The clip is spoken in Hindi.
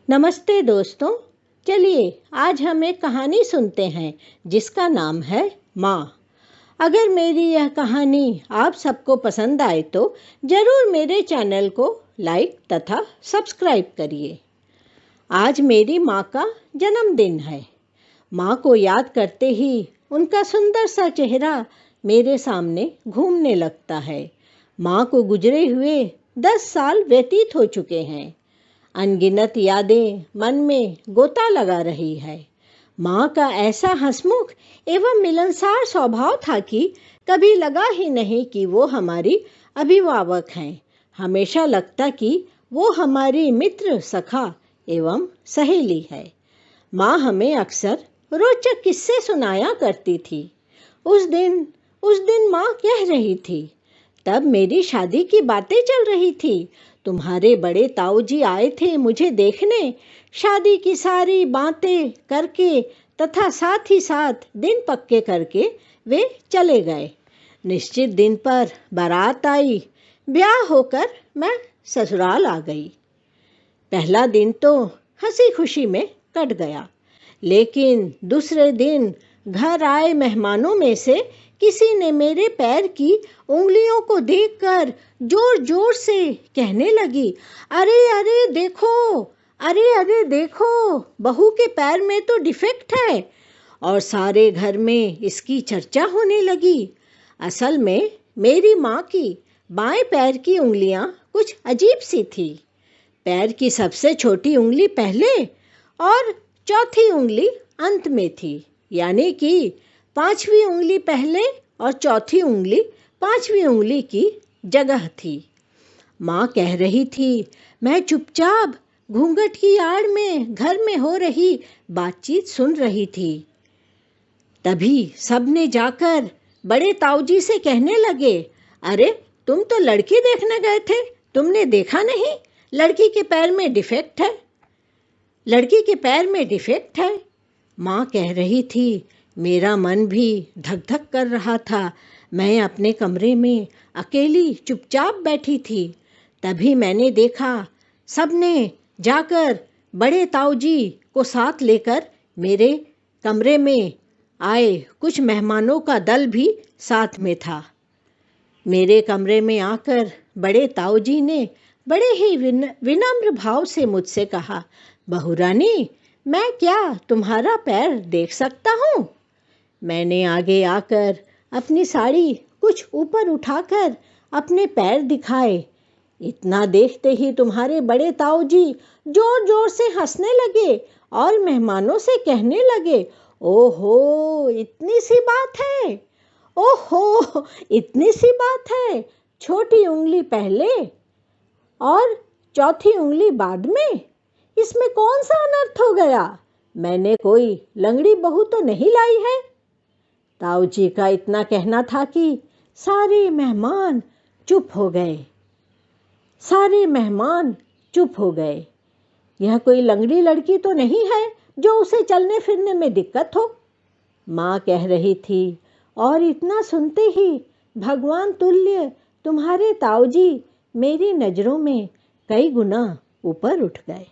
नमस्ते दोस्तों। चलिए आज हम एक कहानी सुनते हैं जिसका नाम है माँ। अगर मेरी यह कहानी आप सबको पसंद आए तो ज़रूर मेरे चैनल को लाइक तथा सब्सक्राइब करिए। आज मेरी माँ का जन्मदिन है। माँ को याद करते ही उनका सुंदर सा चेहरा मेरे सामने घूमने लगता है। माँ को गुजरे हुए 10 साल व्यतीत हो चुके हैं। अनगिनत यादें मन में गोता लगा रही है। माँ का ऐसा हंसमुख एवं मिलनसार स्वभाव था कि कभी लगा ही नहीं कि वो हमारी अभिभावक हैं। हमेशा लगता कि वो हमारी मित्र, सखा एवं सहेली है। माँ हमें अक्सर रोचक किस्से सुनाया करती थी। उस दिन माँ कह रही थी, तब मेरी शादी की बातें चल रही थी। तुम्हारे बड़े ताऊजी आए थे मुझे देखने। शादी की सारी बातें करके तथा साथ ही साथ दिन पक्के करके वे चले गए। निश्चित दिन पर बारात आई। ब्याह होकर मैं ससुराल आ गई। पहला दिन तो हंसी खुशी में कट गया, लेकिन दूसरे दिन घर आए मेहमानों में से किसी ने मेरे पैर की उंगलियों को देखकर जोर जोर से कहने लगी, अरे अरे देखो, अरे अरे देखो, बहू के पैर में तो डिफेक्ट है। और सारे घर में इसकी चर्चा होने लगी। असल में मेरी माँ की बाएं पैर की उंगलियां कुछ अजीब सी थी। पैर की सबसे छोटी उंगली पहले और चौथी उंगली अंत में थी, यानी कि 5वीं उंगली पहले और चौथी उंगली 5वीं उंगली की जगह थी। माँ कह रही थी। मैं चुपचाप घूंघट की आड़ में घर में हो रही बातचीत सुन रही थी। तभी सबने जाकर बड़े ताऊजी से कहने लगे, अरे तुम तो लड़की देखने गए थे, तुमने देखा नहीं? लड़की के पैर में डिफेक्ट है, लड़की के पैर में डिफेक्ट है। माँ कह रही थी। मेरा मन भी धक धक कर रहा था। मैं अपने कमरे में अकेली चुपचाप बैठी थी। तभी मैंने देखा सबने जाकर बड़े ताऊजी को साथ लेकर मेरे कमरे में आए। कुछ मेहमानों का दल भी साथ में था। मेरे कमरे में आकर बड़े ताऊजी ने बड़े ही विनम्र भाव से मुझसे कहा, बहू रानी, मैं क्या तुम्हारा पैर देख सकता हूँ? मैंने आगे आकर अपनी साड़ी कुछ ऊपर उठाकर अपने पैर दिखाए। इतना देखते ही तुम्हारे बड़े ताऊजी जोर जोर से हंसने लगे और मेहमानों से कहने लगे, ओहो इतनी सी बात है, ओहो इतनी सी बात है, छोटी उंगली पहले और चौथी उंगली बाद में, इसमें कौन सा अनर्थ हो गया? मैंने कोई लंगड़ी बहू तो नहीं लाई है। ताऊजी का इतना कहना था कि सारे मेहमान चुप हो गए। सारे मेहमान चुप हो गए। यह कोई लंगड़ी लड़की तो नहीं है जो उसे चलने फिरने में दिक्कत हो, माँ कह रही थी। और इतना सुनते ही भगवान तुल्य तुम्हारे ताऊजी मेरी नज़रों में कई गुना ऊपर उठ गए।